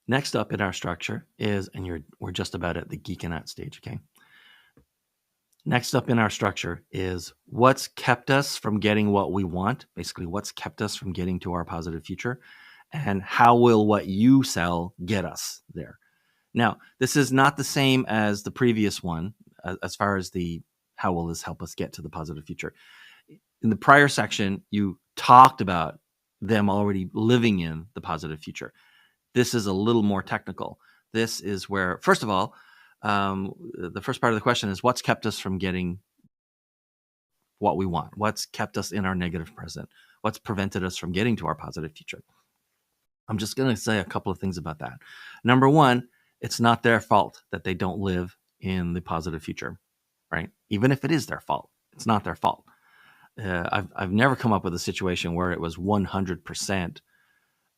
Next up in our structure is, and we're just about at the geeking out stage, okay? Next up in our structure is what's kept us from getting what we want, basically what's kept us from getting to our positive future, and how will what you sell get us there. Now, this is not the same as the previous one as far as the how will this help us get to the positive future. In the prior section, you talked about them already living in the positive future. This is a little more technical. This is where, first of all, the first part of the question is what's kept us from getting what we want? What's kept us in our negative present? What's prevented us from getting to our positive future? I'm just going to say a couple of things about that. Number one, it's not their fault that they don't live in the positive future, right? Even if it is their fault, it's not their fault. I've never come up with a situation where it was 100%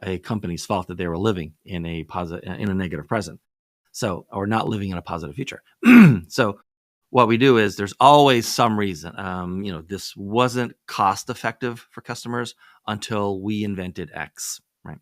a company's fault that they were living in a negative present. So, or not living in a positive future. So what we do is there's always some reason. This wasn't cost effective for customers until we invented X, right?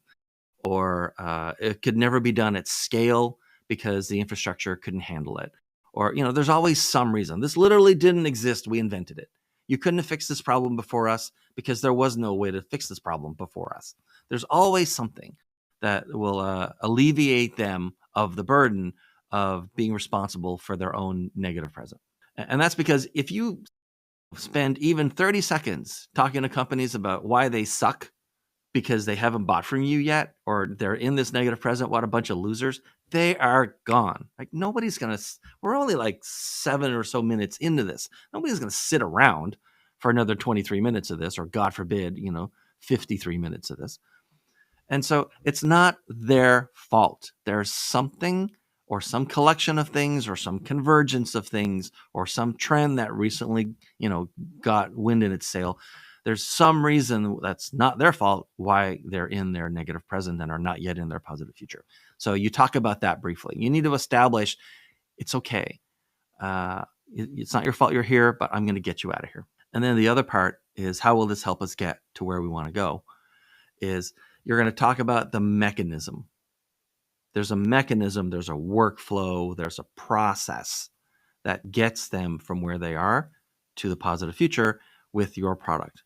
Or it could never be done at scale because the infrastructure couldn't handle it. Or, there's always some reason. This literally didn't exist. We invented it. You couldn't have fixed this problem before us because there was no way to fix this problem before us. There's always something that will alleviate them of the burden of being responsible for their own negative present. And that's because if you spend even 30 seconds talking to companies about why they suck because they haven't bought from you yet, or they're in this negative present, what a bunch of losers, they are gone. Like nobody's going to, we're only like 7 or so minutes into this. Nobody's going to sit around for another 23 minutes of this, or God forbid, 53 minutes of this. And so it's not their fault. There's something or some collection of things or some convergence of things or some trend that recently, got wind in its sail. There's some reason that's not their fault why they're in their negative present and are not yet in their positive future. So you talk about that briefly. You need to establish it's okay. It's not your fault you're here, but I'm going to get you out of here. And then the other part is how will this help us get to where we want to go? Is you're going to talk about the mechanism. There's a mechanism, there's a workflow, there's a process that gets them from where they are to the positive future with your product,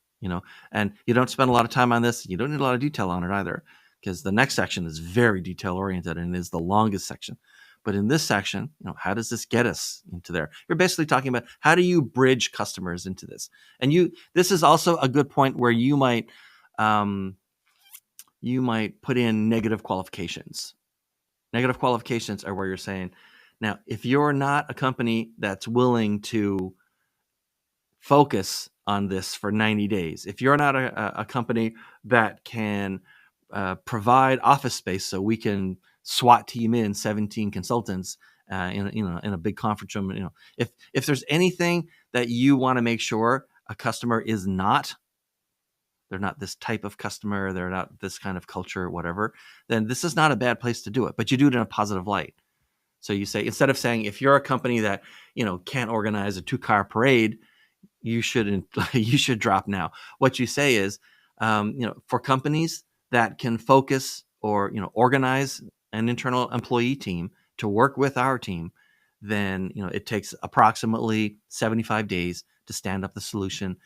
and you don't spend a lot of time on this. You don't need a lot of detail on it either, because the next section is very detail oriented and is the longest section. But in this section, how does this get us into there? You're basically talking about how do you bridge customers into this? And this is also a good point where you might put in negative qualifications. Negative qualifications are where you're saying, now, if you're not a company that's willing to focus on this for 90 days, if you're not a company that can provide office space so we can SWAT team in 17 consultants in a big conference room, if there's anything that you want to make sure a customer is not, they're not this type of customer, they're not this kind of culture, whatever, then this is not a bad place to do it, but you do it in a positive light. So you say, instead of saying, if you're a company that, can't organize a 2-car parade, you should drop now. What you say is, for companies that can focus or, organize an internal employee team to work with our team, then, it takes approximately 75 days to stand up the solution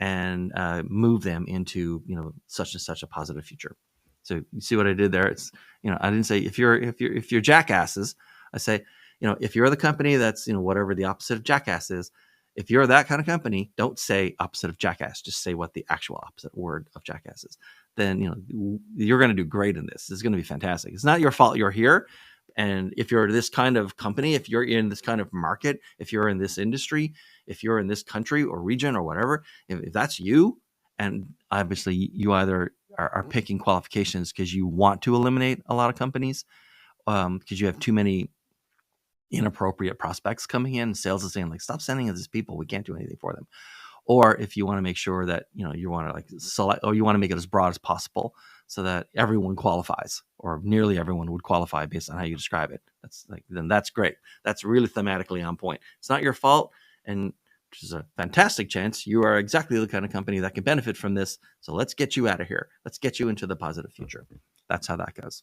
and move them into, such and such a positive future. So you see what I did there? It's, I didn't say if you're jackasses. I say, if you're the company that's, whatever the opposite of jackass is, if you're that kind of company, don't say opposite of jackass. Just say what the actual opposite word of jackass is. Then, you're going to do great in this. It's going to be fantastic. It's not your fault you're here. And if you're this kind of company, if you're in this kind of market, if you're in this industry, if you're in this country or region or whatever, if that's you, and obviously you either are picking qualifications because you want to eliminate a lot of companies, because you have too many inappropriate prospects coming in, sales is saying like, stop sending us these people, we can't do anything for them. Or if you want to make sure that, you want to like select, or you want to make it as broad as possible so that everyone qualifies, or nearly everyone would qualify based on how you describe it. Then that's great. That's really thematically on point. It's not your fault. And which is a fantastic chance you are exactly the kind of company that can benefit from this. So let's get you out of here. Let's get you into the positive future. That's how that goes.